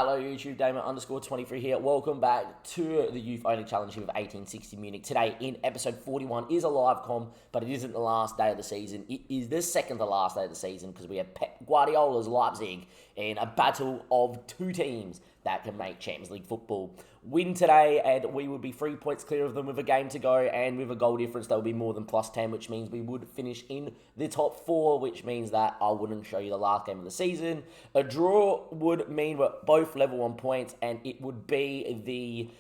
Hello YouTube, Damon_23 here. Welcome back to the Youth Only Challenge here with 1860 Munich. Today in episode 41 is a live com, but it isn't the last day of the season. It is the second to last day of the season because we have Pep Guardiola's Leipzig in a battle of two teams that can make Champions League football. Win today and we would be 3 points clear of them with a game to go, and with a goal difference that would be more than +10, which means we would finish in the top 4, which means that I wouldn't show you the last game of the season. A draw would mean we're both level on points, and it would be the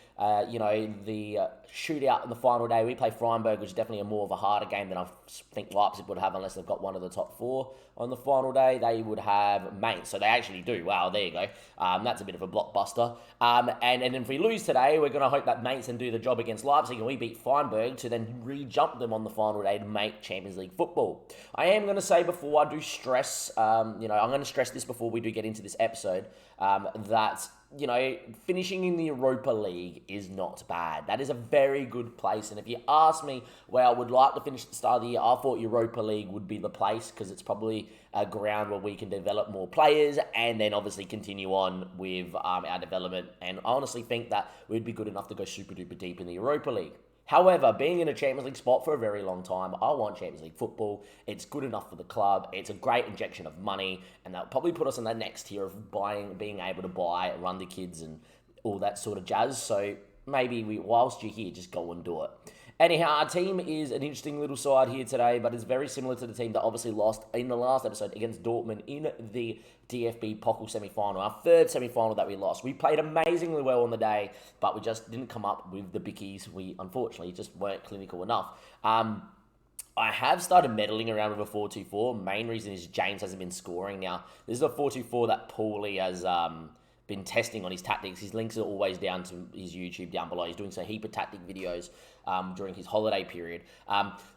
shootout in the final day. We play Freiburg, which is definitely more of a harder game than I think Leipzig would have unless they've got one of the top 4 on the final day. They would have Mainz, so they actually do. Wow, there you go. That's a bit of a blockbuster. And then if we lose today, we're going to hope that Mainz can do the job against Leipzig and we beat Freiburg to then re-jump them on the final day to make Champions League football. I am going to say before I do stress, I'm going to stress this before we do get into this episode, that finishing in the Europa League is not bad. That is a very good place. And if you ask me where I would like to finish at the start of the year, I thought Europa League would be the place because it's probably a ground where we can develop more players and then obviously continue on with our development. And I honestly think that we'd be good enough to go super duper deep in the Europa League. However, being in a Champions League spot for a very long time, I want Champions League football. It's good enough for the club. It's a great injection of money, and that'll probably put us in that next tier of being able to buy, run the kids, and all that sort of jazz. So maybe whilst you're here, just go and do it. Anyhow, our team is an interesting little side here today, but it's very similar to the team that obviously lost in the last episode against Dortmund in the DFB Pokal semi-final, our third semi-final that we lost. We played amazingly well on the day, but we just didn't come up with the bickies. We, unfortunately, just weren't clinical enough. I have started meddling around with a 4-2-4. Main reason is James hasn't been scoring. Now, this is a 4-2-4 that Paulie has been testing on his tactics. His links are always down to his YouTube down below. He's doing some heap of tactic videos during his holiday period.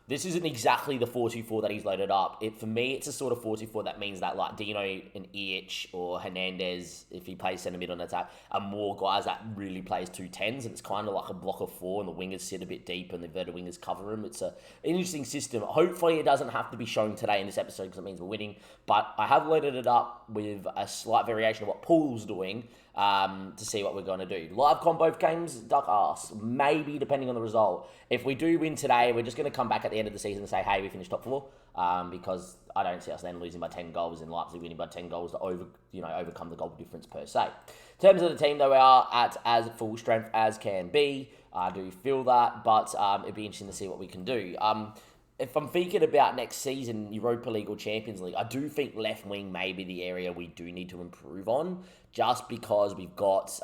This isn't exactly the 4-2-4 that he's loaded up. For me, it's a sort of 4-2-4 that means that like Dino and EH or Hernandez, if he plays centre mid on attack, are more guys that really plays 2-10s, and it's kind of like a block of 4 and the wingers sit a bit deep and the inverted wingers cover him. It's an interesting system. Hopefully it doesn't have to be shown today in this episode because it means we're winning, but I have loaded it up with a slight variation of what Paul's doing to see what we're going to do. Live com both games, duck ass. Maybe, depending on the result. If we do win today, we're just going to come back at the end of the season and say, hey, we finished top 4, because I don't see us then losing by 10 goals and Leipzig winning by 10 goals to overcome the goal difference per se. In terms of the team, though, we are at as full strength as can be. I do feel that, but it'd be interesting to see what we can do. If I'm thinking about next season, Europa League or Champions League, I do think left wing may be the area we do need to improve on, just because we've got,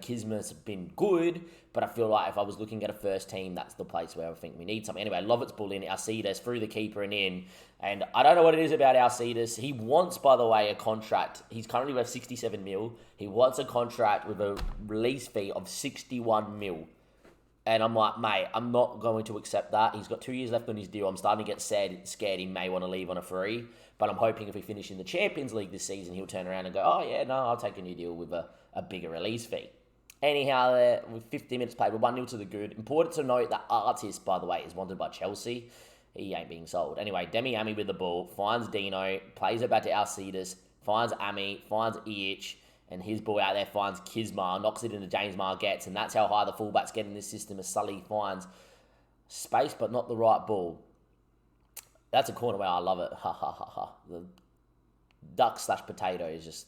Kismer's been good, but I feel like if I was looking at a first team, that's the place where I think we need something. Anyway, Lovett's ball in, Alcides through the keeper and in, and I don't know what it is about Alcides. He wants, by the way, a contract. He's currently worth 67 mil. He wants a contract with a release fee of 61 mil. And I'm like, mate, I'm not going to accept that. He's got 2 years left on his deal. I'm starting to get scared he may want to leave on a free. But I'm hoping if we finish in the Champions League this season, he'll turn around and go, oh, yeah, no, I'll take a new deal with a bigger release fee. Anyhow, with 50 minutes played, we're 1-0 to the good. Important to note that Artist, by the way, is wanted by Chelsea. He ain't being sold. Anyway, Demi Ami with the ball, finds Dino, plays it back to Alcides, finds Ami, finds EH, and his boy out there finds Kismar, knocks it into James Margetts, and that's how high the fullbacks get in this system as Sully finds space but not the right ball. That's a corner where I love it. Ha ha ha ha. The duck/potato is just,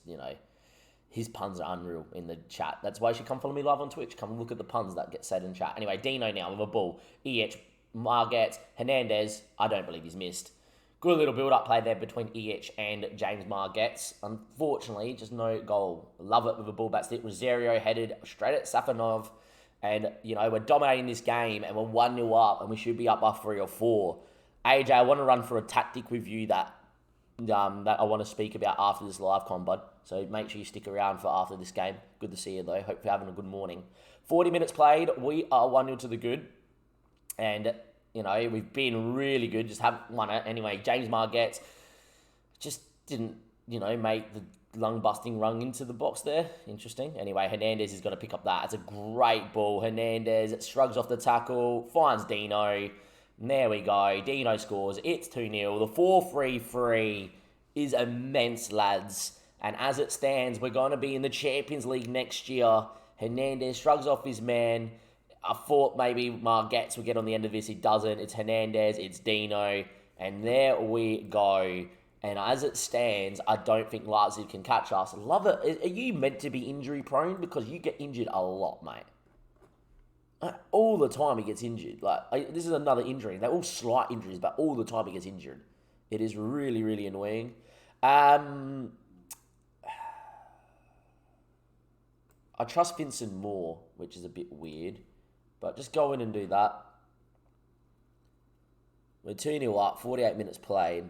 his puns are unreal in the chat. That's why you should come follow me live on Twitch. Come and look at the puns that get said in chat. Anyway, Dino now with a ball. EH, Margetts, Hernandez. I don't believe he's missed. Good little build-up play there between EH and James Margetts. Unfortunately, just no goal. Love it with a ball back stick. Rosario headed straight at Safanov. And, we're dominating this game and we're 1-0 up and we should be up by 3 or 4. AJ, I want to run for a tactic with you that I want to speak about after this live con, bud. So make sure you stick around for after this game. Good to see you, though. Hope you're having a good morning. 40 minutes played. We are 1-0 to the good. And we've been really good, just haven't won it. Anyway, James Margetts just didn't, make the lung-busting run into the box there. Interesting. Anyway, Hernandez is going to pick up that. It's a great ball. Hernandez shrugs off the tackle, finds Dino. And there we go. Dino scores. It's 2-0. The 4-3-3 is immense, lads. And as it stands, we're going to be in the Champions League next year. Hernandez shrugs off his man. I thought maybe Margetts would get on the end of this. He doesn't. It's Hernandez. It's Dino. And there we go. And as it stands, I don't think Leipzig can catch us. Love it. Are you meant to be injury prone? Because you get injured a lot, mate. All the time he gets injured. This is another injury. They're all slight injuries, but all the time he gets injured. It is really, really annoying. I trust Vincent more, which is a bit weird. But just go in and do that. We're 2-0 up, 48 minutes played.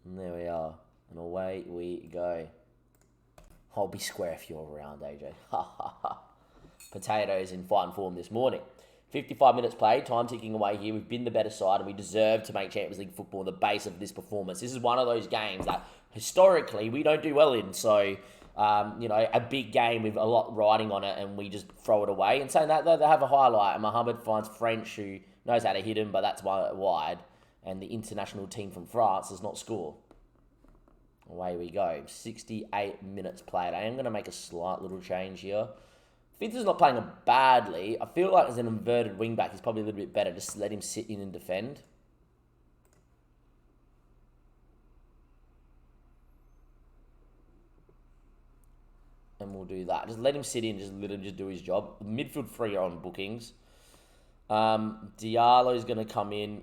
And there we are. And away we go. I'll be square if you're around, AJ. Ha ha ha. Potatoes in fighting form this morning. 55 minutes played, time ticking away here. We've been the better side and we deserve to make Champions League football on the base of this performance. This is one of those games that historically we don't do well in. So, a big game with a lot riding on it and we just throw it away. And saying that, they have a highlight. And Mohamed finds French, who knows how to hit him, but that's wide. And the international team from France does not score. Away we go. 68 minutes played. I am going to make a slight little change here. Fitz is not playing badly. I feel like as an inverted wingback, he's probably a little bit better. Just let him sit in and defend. And we'll do that. Just let him sit in. Just let him just do his job. Midfield 3 are on bookings. Diallo's going to come in.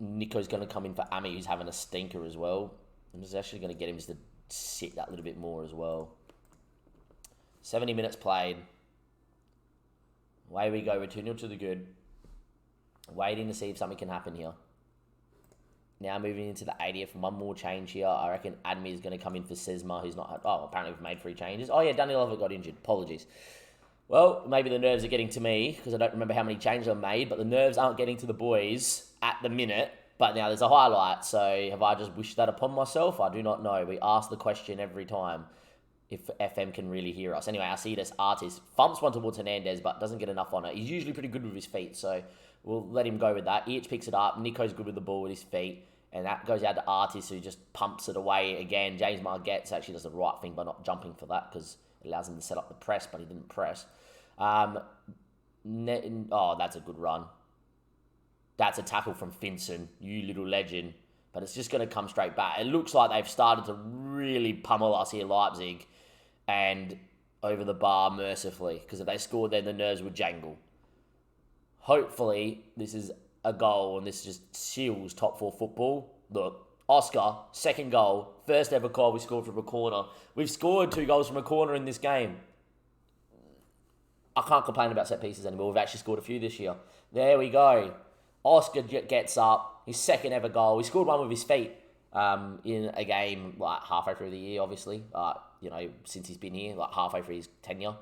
Nico's going to come in for Ami, who's having a stinker as well. I'm just actually going to get him just to sit that little bit more as well. 70 minutes played. Away we go. We're 2-0 to the good. Waiting to see if something can happen here. Now moving into the 80th. One more change here. I reckon Admi is going to come in for Sesma, who's not... Oh, apparently we've made 3 changes. Oh, yeah, Daniel got injured. Apologies. Well, maybe the nerves are getting to me because I don't remember how many changes I made, but the nerves aren't getting to the boys at the minute. But now there's a highlight, so have I just wished that upon myself? I do not know. We ask the question every time if FM can really hear us. Anyway, I see this artist thumps one towards Hernandez, but doesn't get enough on it. He's usually pretty good with his feet, so we'll let him go with that. Each picks it up. Nico's good with the ball with his feet, and that goes out to Artis, who just pumps it away again. James Margetts actually does the right thing by not jumping for that because it allows him to set up the press, but he didn't press. Oh, that's a good run. That's a tackle from Finson, you little legend. But it's just going to come straight back. It looks like they've started to really pummel us here, Leipzig, and over the bar mercifully. Because if they scored, then the nerves would jangle. Hopefully, this is a goal and this just seals top 4 football. Look, Oscar, second goal, first ever goal we scored from a corner. We've scored 2 goals from a corner in this game. I can't complain about set pieces anymore. We've actually scored a few this year. There we go. Oscar gets up, his second ever goal. He scored one with his feet in a game like halfway through the year, obviously. Since he's been here, like halfway through his tenure.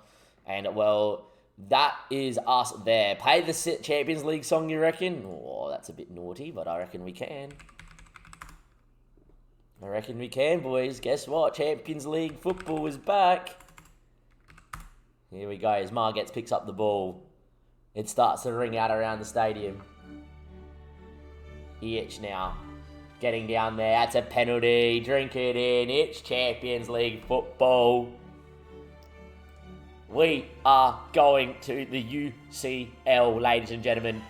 And, well, that is us there. Play the Champions League song, you reckon? Oh, that's a bit naughty, but I reckon we can. I reckon we can, boys. Guess what? Champions League football is back. Here we go. As Margetts picks up the ball, it starts to ring out around the stadium. Itch now. Getting down there. That's a penalty. Drink it in. It's Champions League football. We are going to the UCL, ladies and gentlemen.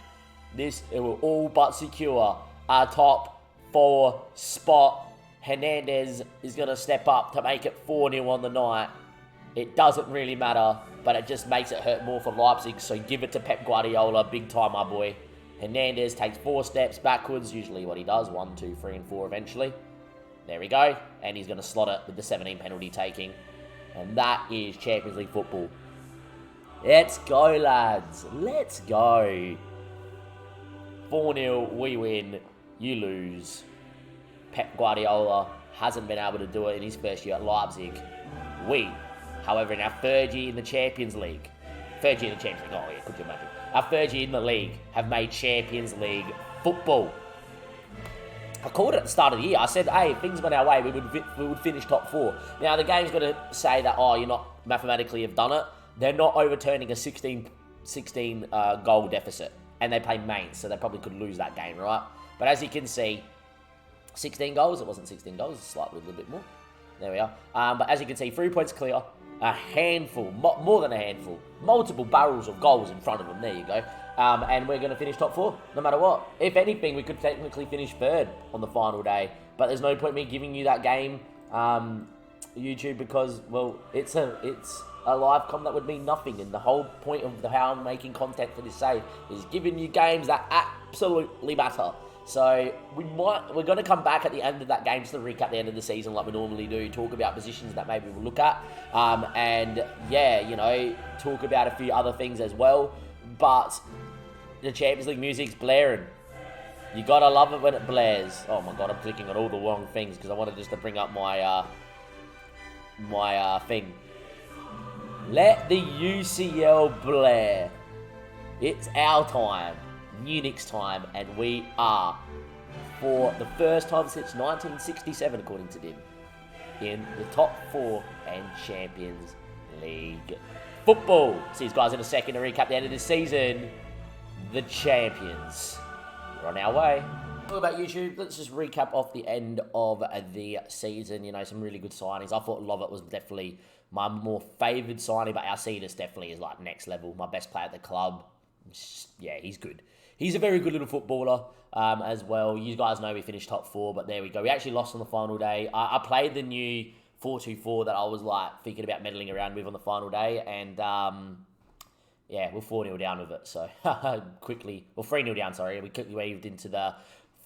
This it will all but secure our top 4 spot. Hernandez is going to step up to make it 4-0 on the night. It doesn't really matter, but it just makes it hurt more for Leipzig. So give it to Pep Guardiola. Big time, my boy. Hernandez takes 4 steps backwards, usually what he does. 1, 2, 3, and 4 eventually. There we go. And he's going to slot it with the 17 penalty taking. And that is Champions League football. Let's go, lads. Let's go. 4-0, we win. You lose. Pep Guardiola hasn't been able to do it in his first year at Leipzig. We, however, in our 3rd year in the Champions League. 3rd year in the Champions League. Oh, yeah, could you imagine? Our 3rd year in the league have made Champions League football. I called it at the start of the year. I said, hey, if things went our way, we would finish top 4. Now, the game's going to say that, you're not mathematically have done it. They're not overturning a 16 goal deficit. And they play Mainz, so they probably could lose that game, right? But as you can see, 16 goals. It wasn't 16 goals, slightly a little bit more. There we are. But as you can see, 3 points clear. A handful, more than a handful. Multiple barrels of goals in front of them. There you go. And we're going to finish top 4, no matter what. If anything, we could technically finish 3rd on the final day. But there's no point me giving you that game, YouTube, because, well, it's a live com that would mean nothing. And the whole point of how I'm making content for this save is giving you games that absolutely matter. So we're going to come back at the end of that game just to recap the end of the season like we normally do, talk about positions that maybe we'll look at, and yeah, you know, talk about a few other things as well. But the Champions League music's blaring. You gotta love it when it blares. Oh my god, I'm clicking on all the wrong things because I wanted just to bring up my thing. Let the UCL blare. It's our time. Munich's time, and we are, for the first time since 1967, according to Dim, in the top 4 and Champions League football. See you guys in a second to recap the end of this season. The champions. We're on our way. What about YouTube? Let's just recap off the end of the season. You know, some really good signings. I thought Lovett was definitely my more favoured signing, but Alcides definitely is like next level. My best player at the club. Yeah, he's good. He's a very good little footballer as well. You guys know we finished top 4, but there we go. We actually lost on the final day. I played the new 4-2-4 that I was like thinking about meddling around with on the final day, and yeah, we're 4-0 down with it. So quickly, well 3-0 down. Sorry, we quickly waved into the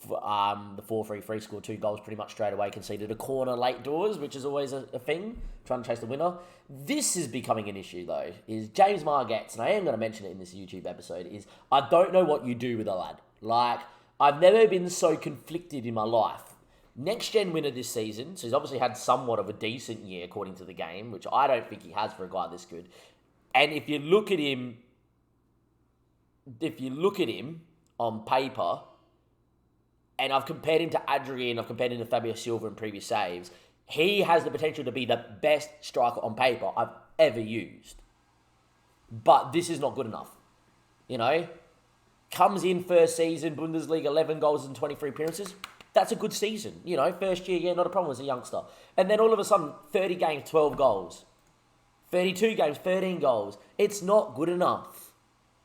4-3-3, scored 2 goals pretty much straight away. Conceded a corner late doors, which is always a thing. Trying to chase the winner. This is becoming an issue though. Is James Margetts, and I am going to mention it in this YouTube episode. Is I don't know what you do with a lad. Like, I've never been so conflicted in my life. Next gen winner this season, so he's obviously had somewhat of a decent year according to the game, which I don't think he has for a guy this good. And if you look at him on paper, and I've compared him to Adrian, I've compared him to Fabio Silva in previous saves, he has the potential to be the best striker on paper I've ever used. But this is not good enough. You know? Comes in first season, Bundesliga, 11 goals and 23 appearances. That's a good season. You know, first year, yeah, not a problem as a youngster. And then all of a sudden, 30 games, 12 goals. 32 games, 13 goals. It's not good enough.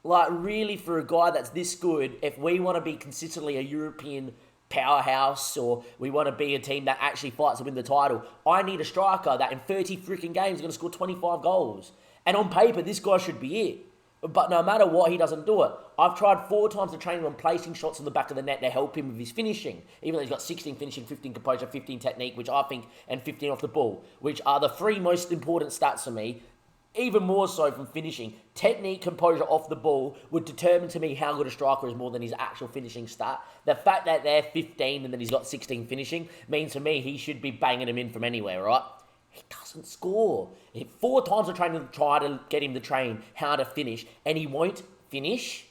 Like, really, for a guy that's this good, if we want to be consistently a European powerhouse, or we want to be a team that actually fights to win the title, I need a striker that in 30 freaking games is going to score 25 goals. And on paper, this guy should be it. But no matter what, he doesn't do it. I've tried 4 times to train him on placing shots in the back of the net to help him with his finishing. Even though he's got 16 finishing, 15 composure, 15 technique, which I think, and 15 off the ball, which are the 3 most important stats for me. Even more so from finishing. Technique, composure off the ball would determine to me how good a striker is more than his actual finishing stat. The fact that they're 15 and then he's got 16 finishing means to me he should be banging them in from anywhere, right? He doesn't score. 4 times I tried to try to get him to train how to finish, and he won't finish.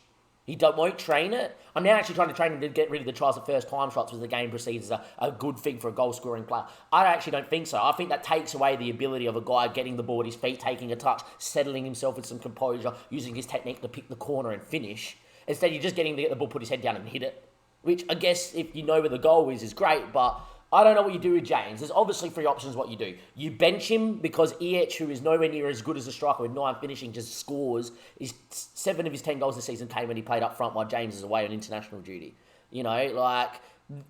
He won't train it. I'm now actually trying to train him to get rid of the tries at first time shots as the game proceeds as a good thing for a goal-scoring player. I actually don't think so. I think that takes away the ability of a guy getting the ball at his feet, taking a touch, settling himself with some composure, using his technique to pick the corner and finish. Instead, you're just getting to get the ball, put his head down and hit it. Which, I guess, if you know where the goal is great, but I don't know what you do with James. There's obviously 3 options what you do. You bench him because EH, who is nowhere near as good as a striker with 9 finishing, just scores. 7 of his 10 goals this season came when he played up front while James is away on international duty. You know, like,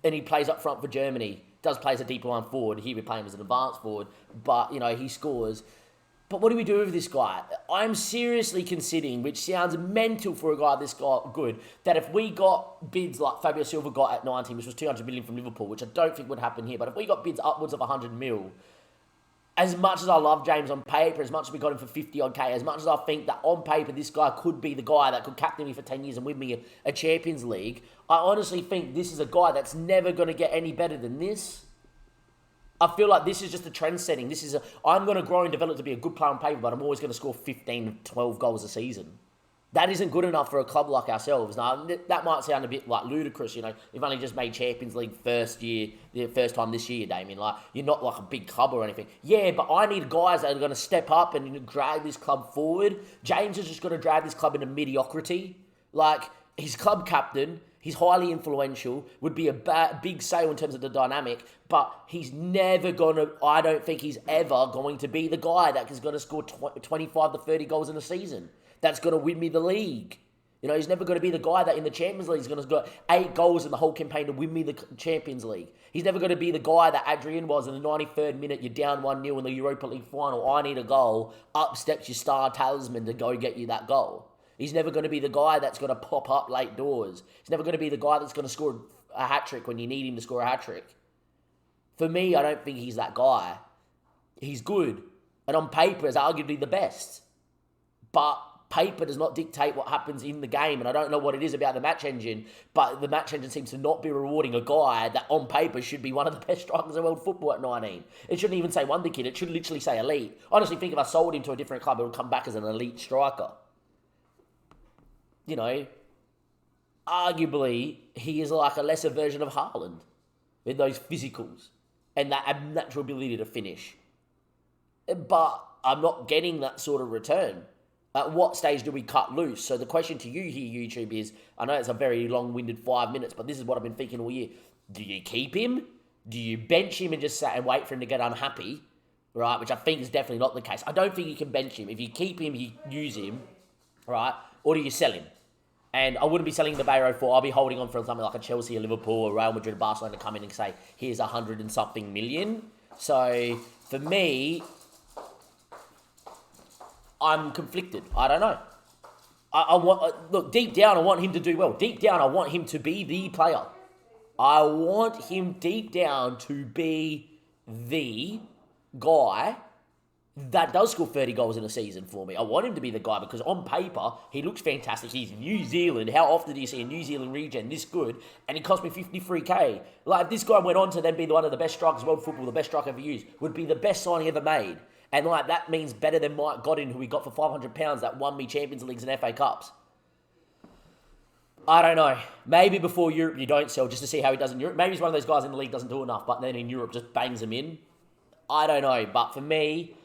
and he plays up front for Germany. Does play as a deep line forward. Here we play him as an advanced forward. But, you know, he scores. But what do we do with this guy? I'm seriously considering, which sounds mental for a guy this good, that if we got bids like Fabio Silva got at 19, which was 200 million from Liverpool, which I don't think would happen here, but if we got bids upwards of 100 mil, as much as I love James on paper, as much as we got him for 50 odd K, as much as I think that on paper this guy could be the guy that could captain me for 10 years and win me a Champions League, I honestly think this is a guy that's never going to get any better than this. I feel like this is just a trend setting. I'm going to grow and develop to be a good player on paper, but I'm always going to score 15, 12 goals a season. That isn't good enough for a club like ourselves. Now, that might sound a bit like ludicrous, you know. You've only just made Champions League the first time this year, Damien. Like, you're not like a big club or anything. Yeah, but I need guys that are going to step up and drag this club forward. James is just going to drag this club into mediocrity. Like, He's club captain. He's highly influential. Would be a big sale in terms of the dynamic. But he's never going to... I don't think he's ever going to be the guy that is going to score 25 to 30 goals in a season. That's going to win me the league. You know, he's never going to be the guy that in the Champions League is going to score 8 goals in the whole campaign to win me the Champions League. He's never going to be the guy that Adrian was in the 93rd minute. You're down 1-0 in the Europa League final. I need a goal. Up steps your star talisman to go get you that goal. He's never going to be the guy that's going to pop up late doors. He's never going to be the guy that's going to score a hat-trick when you need him to score a hat-trick. For me, I don't think he's that guy. He's good. And on paper, is arguably the best. But paper does not dictate what happens in the game. And I don't know what it is about the match engine, but the match engine seems to not be rewarding a guy that on paper should be one of the best strikers in world football at 19. It shouldn't even say wonder kid. It should literally say elite. I honestly think if I sold him to a different club, it would come back as an elite striker. You know, arguably, he is like a lesser version of Haaland with those physicals and that natural ability to finish. But I'm not getting that sort of return. At what stage do we cut loose? So the question to you here, YouTube, is, I know it's a very long-winded 5 minutes, but this is what I've been thinking all year. Do you keep him? Do you bench him and just sit and wait for him to get unhappy? Right, which I think is definitely not the case. I don't think you can bench him. If you keep him, you use him, right? Or do you sell him? And I wouldn't be selling the Bayro for. I'll be holding on for something like a Chelsea, a Liverpool, or Real Madrid, Barcelona to come in and say, here's 100 and something million. So for me, I'm conflicted. I don't know. I want look, deep down, I want him to do well. Deep down, I want him to be the player. I want him deep down to be the guy that does score 30 goals in a season for me. I want him to be the guy because on paper, he looks fantastic. He's New Zealand. How often do you see a New Zealand regen this good? And he cost me 53k. Like, if this guy went on to then be one of the best strikers in world football, the best striker ever used, would be the best signing ever made. And like that means better than Mike Godin, who we got for £500 that won me Champions Leagues and FA Cups. I don't know. Maybe before Europe you don't sell just to see how he does in Europe. Maybe he's one of those guys in the league doesn't do enough, but then in Europe just bangs them in. I don't know. But for me,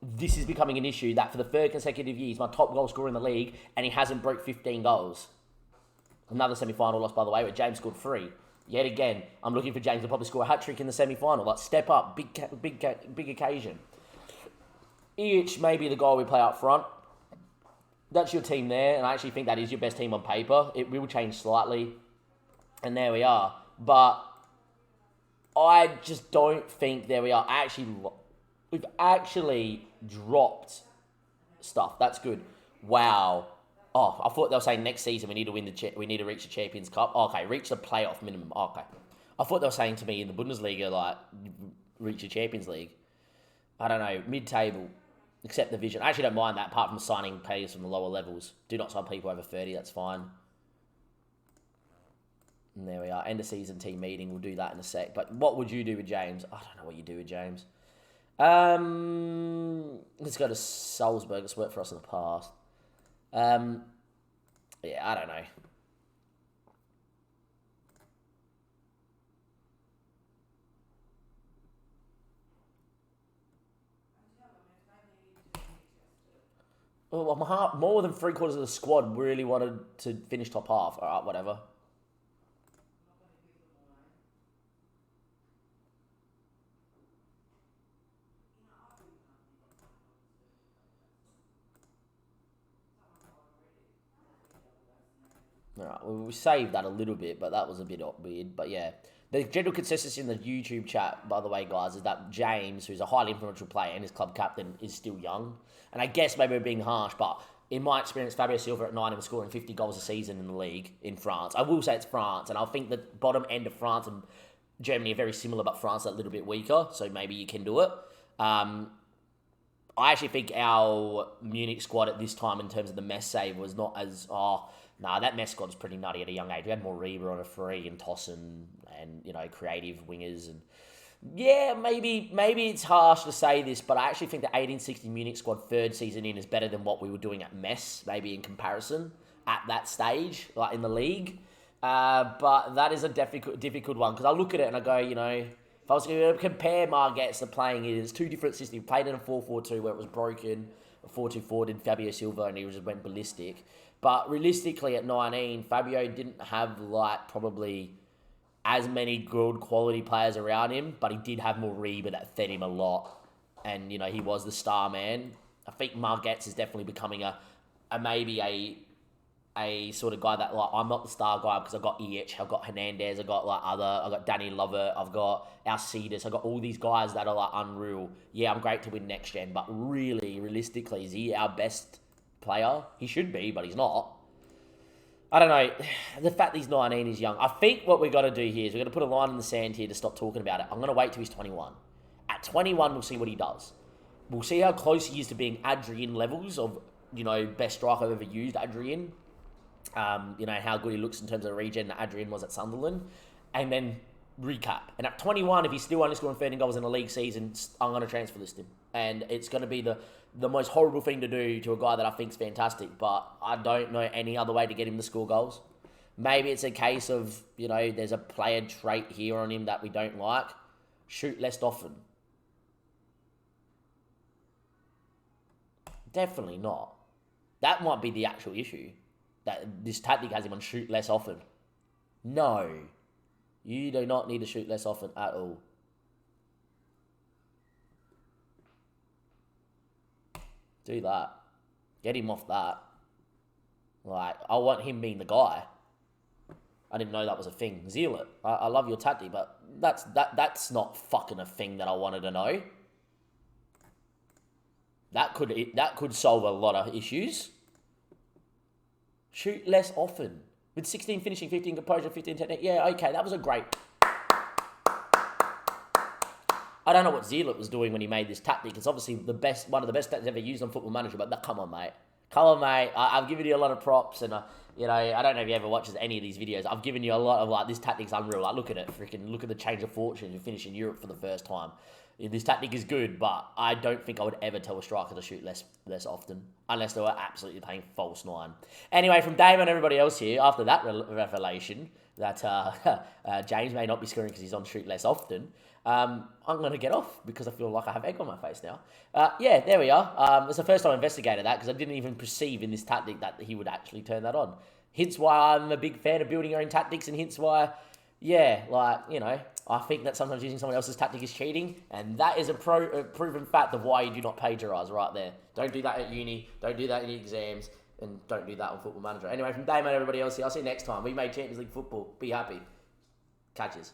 this is becoming an issue that for the third consecutive year, he's my top goal scorer in the league, and he hasn't broke 15 goals. Another semi-final loss, by the way, where James scored 3. Yet again, I'm looking for James to probably score a hat-trick in the semi-final. Like, step up, big occasion. Each may be the guy we play up front. That's your team there, and I actually think that is your best team on paper. It will change slightly, and there we are. But I just don't think there we are. We've actually dropped stuff. That's good. Wow. Oh, I thought they were saying next season we need to we need to reach the Champions Cup. Oh, okay, reach the playoff minimum. Oh, okay. I thought they were saying to me in the Bundesliga, like, reach the Champions League. I don't know, mid-table, accept the vision. I actually don't mind that, apart from signing players from the lower levels. Do not sign people over 30, that's fine. And there we are. End of season team meeting. We'll do that in a sec. But what would you do with James? I don't know what you do with James. Let's go to Salzburg. It's worked for us in the past. Yeah, I don't know. Well, more than 3/4 of the squad really wanted to finish top half. All right, whatever. Alright, well, we saved that a little bit, but that was a bit weird. But yeah, the general consensus in the YouTube chat, by the way, guys, is that James, who's a highly influential player and his club captain, is still young. And I guess maybe we're being harsh, but in my experience, Fabio Silva at 9 was scoring 50 goals a season in the league in France. I will say it's France, and I think the bottom end of France and Germany are very similar, but France are a little bit weaker, so maybe you can do it. I actually think our Munich squad at this time in terms of the mess save was not as... that mess squad was pretty nutty at a young age. We had Moriba on a free and Tossen and, you know, creative wingers. And yeah, maybe it's harsh to say this, but I actually think the 1860 Munich squad third season in is better than what we were doing at Metz, maybe in comparison at that stage, like in the league. But that is a difficult one because I look at it and I go, you know, if I was going to compare Marget's to playing it, it's two different systems. He played in a 4-4-2 where it was broken. A 4-2-4 did Fabio Silva and he just went ballistic. But realistically, at 19, Fabio didn't have like probably as many good quality players around him, but he did have Moriba that fed him a lot, and you know he was the star man. I think Margetts is definitely becoming a sort of guy that like I'm not the star guy because I've got EH, I've got Hernandez, I've got Danny Lovett, I've got Alcides, I've got all these guys that are like unreal. Yeah, I'm great to win next gen, but really, realistically, is he our best player? He should be, but he's not. I don't know. The fact that he's 19 is young. I think what we've got to do here is we're going to put a line in the sand here to stop talking about it. I'm going to wait till he's 21. At 21, we'll see what he does. We'll see how close he is to being Adrian levels of, you know, best striker I've ever used, Adrian. You know, how good he looks in terms of regen that Adrian was at Sunderland. And then recap. And at 21, if he's still only scoring 13 goals in a league season, I'm going to transfer list him. And it's going to be the most horrible thing to do to a guy that I think's fantastic, but I don't know any other way to get him to score goals. Maybe it's a case of, you know, there's a player trait here on him that we don't like. Shoot less often. Definitely not. That might be the actual issue. That this tactic has him on shoot less often. No. You do not need to shoot less often at all. Do that. Get him off that. Like, I want him being the guy. I didn't know that was a thing. Zeal it. I love your tactic, but that's not fucking a thing that I wanted to know. That could solve a lot of issues. Shoot less often. With 16 finishing, 15 composure, 15 technique. Yeah, okay, that was a great... I don't know what Zealot was doing when he made this tactic. It's obviously one of the best tactics ever used on Football Manager, but come on, mate. Come on, mate. I've given you a lot of props, and, you know, I don't know if you ever watches any of these videos. I've given you a lot of, like, this tactic's unreal. Like, look at it. Freaking look at the change of fortune. You finish in Europe for the first time. This tactic is good, but I don't think I would ever tell a striker to shoot less often, unless they were absolutely playing false nine. Anyway, from Dave and everybody else here, after that revelation that James may not be scoring because he's on shoot less often, I'm going to get off because I feel like I have egg on my face now. Yeah, there we are. It's the first time I investigated that because I didn't even perceive in this tactic that he would actually turn that on. Hence why I'm a big fan of building your own tactics, and hence why, yeah, like, you know, I think that sometimes using someone else's tactic is cheating, and that is a proven fact of why you do not plagiarise right there. Don't do that at uni, don't do that in your exams, and don't do that on Football Manager. Anyway, from Dame and everybody else here, I'll see you next time. We made Champions League football. Be happy. Catches.